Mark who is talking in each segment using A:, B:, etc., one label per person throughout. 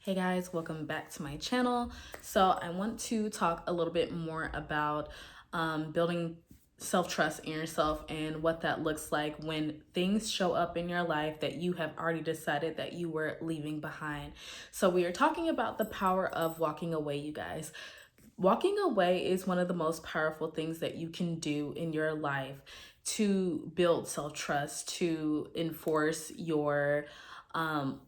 A: Hey guys, welcome back to my channel. So I want to talk a little bit more about building self-trust in yourself and what that looks like when things show up in your life that you have already decided that you were leaving behind. So we are talking about the power of walking away, you guys. Walking away is one of the most powerful things that you can do in your life to build self-trust, to enforce your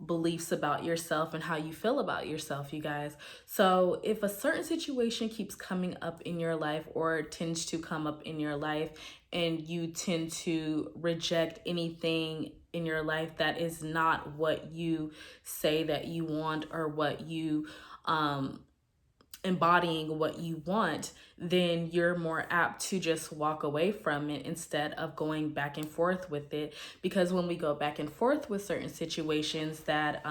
A: beliefs about yourself and how you feel about yourself, you guys. So if a certain situation keeps coming up in your life or tends to come up in your life and you tend to reject anything in your life that is not what you say that you want or what you embodying what you want, then you're more apt to just walk away from it instead of going back and forth with it. Because when we go back and forth with certain situations that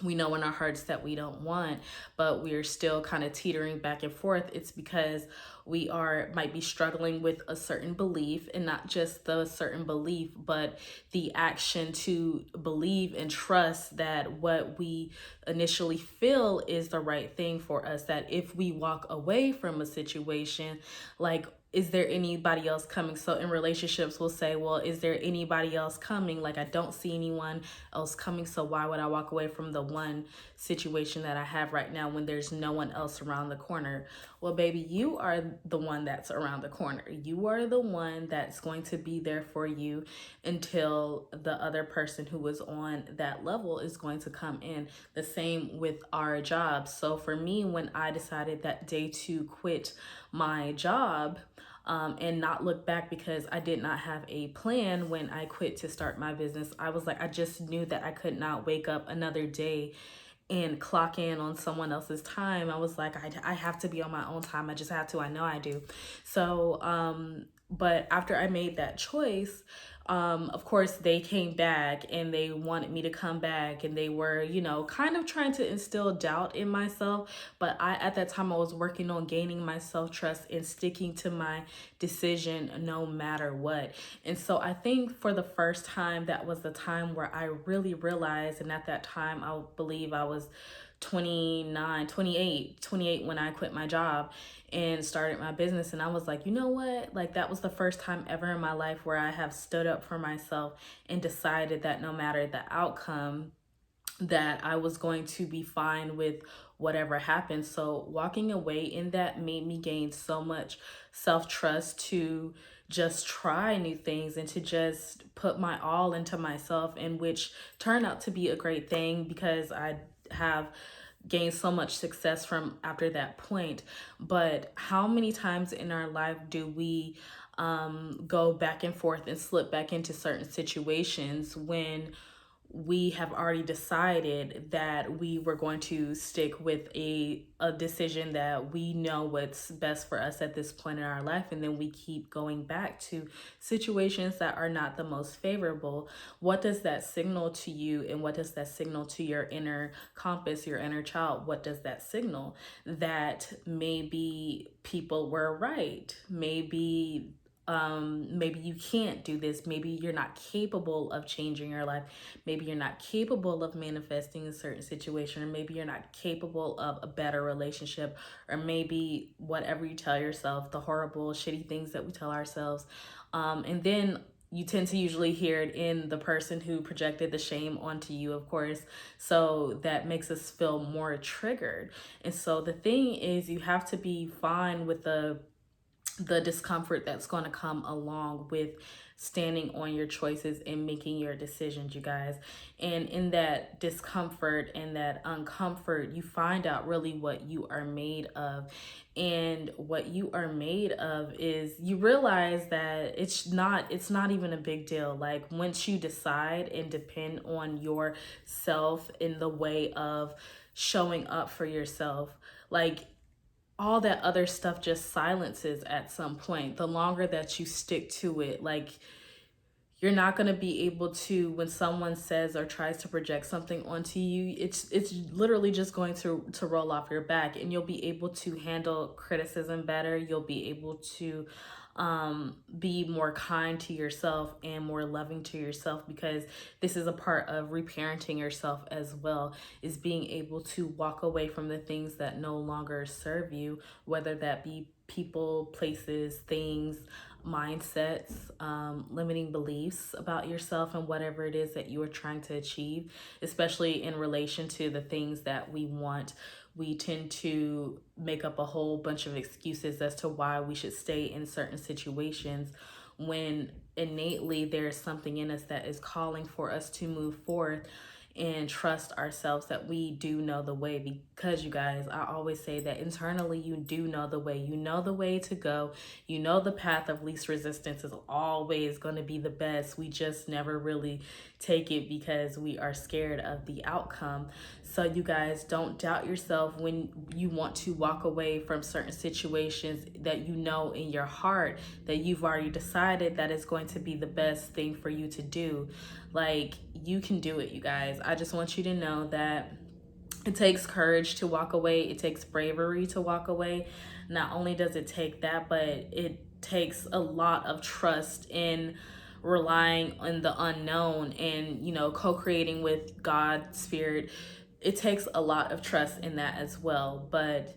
A: we know in our hearts that we don't want, but we're still kind of teetering back and forth, it's because we might be struggling with a certain belief, and not just the certain belief, but the action to believe and trust that what we initially feel is the right thing for us. That if we walk away from a situation, like, is there anybody else coming? So in relationships, we'll say, well, is there anybody else coming? Like, I don't see anyone else coming, so why would I walk away from the one situation that I have right now when there's no one else around the corner? Well, baby, you are the one that's around the corner. You are the one that's going to be there for you until the other person who was on that level is going to come in. The same with our jobs. So for me, when I decided that day to quit my job, and not look back, because I did not have a plan when I quit to start my business. I was like, I just knew that I could not wake up another day and clock in on someone else's time. I was like, I have to be on my own time. I just have to. I know I do. So, but after I made that choice, of course, they came back and they wanted me to come back, and they were, kind of trying to instill doubt in myself. But at that time, I was working on gaining my self-trust and sticking to my decision no matter what. And so I think for the first time, that was the time where I really realized, and at that time, I believe I was 28 when I quit my job and started my business. And I was like, you know what? Like, that was the first time ever in my life where I have stood up for myself and decided that no matter the outcome, that I was going to be fine with whatever happened. So walking away in that made me gain so much self-trust to just try new things and to just put my all into myself, and which turned out to be a great thing because I have gained so much success from after that point. But how many times in our life do we go back and forth and slip back into certain situations when we have already decided that we were going to stick with a decision that we know what's best for us at this point in our life, and then we keep going back to situations that are not the most favorable? What does that signal to you, and what does that signal to your inner compass, your inner child? What does that signal? That maybe people were right, maybe you can't do this, maybe you're not capable of changing your life, maybe you're not capable of manifesting a certain situation, or maybe you're not capable of a better relationship, or maybe whatever you tell yourself, the horrible shitty things that we tell ourselves. And then you tend to usually hear it in the person who projected the shame onto you, of course. So that makes us feel more triggered. And so the thing is, you have to be fine with the discomfort that's going to come along with standing on your choices and making your decisions, you guys. And in that discomfort and that uncomfort, you find out really what you are made of. And what you are made of is, you realize that it's not even a big deal. Like, once you decide and depend on yourself in the way of showing up for yourself, like, all that other stuff just silences at some point. The longer that you stick to it, like, you're not going to be able to, when someone says or tries to project something onto you, it's literally just going to roll off your back, and you'll be able to handle criticism better. You'll be able to be more kind to yourself and more loving to yourself, because this is a part of reparenting yourself as well, is being able to walk away from the things that no longer serve you, whether that be people, places, things, mindsets, limiting beliefs about yourself and whatever it is that you are trying to achieve, especially in relation to the things that we want. We tend to make up a whole bunch of excuses as to why we should stay in certain situations, when innately there is something in us that is calling for us to move forward and trust ourselves that we do know the way. Because you guys, I always say that internally you do know the way. You know the way to go. You know the path of least resistance is always going to be the best. We just never really take it because we are scared of the outcome. So you guys, don't doubt yourself when you want to walk away from certain situations that you know in your heart that you've already decided that is going to be the best thing for you to do. Like, you can do it, you guys. I just want you to know that it takes courage to walk away. It takes bravery to walk away. Not only does it take that, but it takes a lot of trust in relying on the unknown and, co-creating with God, spirit. It takes a lot of trust in that as well. But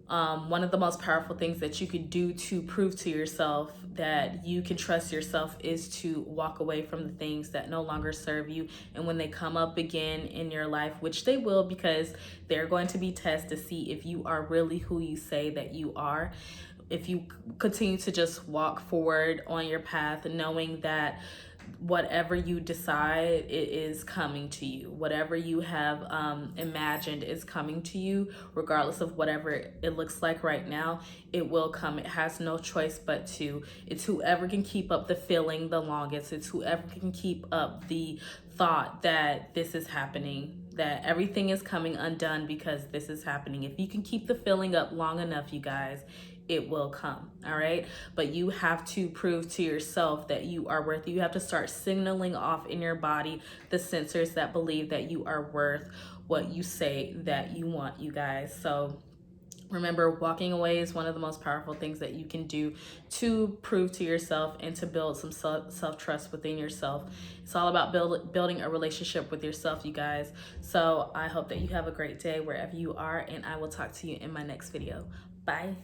A: one of the most powerful things that you could do to prove to yourself that you can trust yourself is to walk away from the things that no longer serve you. And when they come up again in your life, which they will, because they're going to be tests to see if you are really who you say that you are, if you continue to just walk forward on your path, knowing that whatever you decide, it is coming to you. Whatever you have imagined is coming to you, regardless of whatever it looks like right now. It will come. It has no choice but to. It's whoever can keep up the feeling the longest. It's whoever can keep up the thought that this is happening, that everything is coming undone because this is happening. If you can keep the feeling up long enough, you guys, it will come. All right. But you have to prove to yourself that you are worth it. You have to start signaling off in your body the sensors that believe that you are worth what you say that you want, you guys. So remember, walking away is one of the most powerful things that you can do to prove to yourself and to build some self-trust within yourself. It's all about building a relationship with yourself, you guys. So I hope that you have a great day wherever you are, and I will talk to you in my next video. Bye.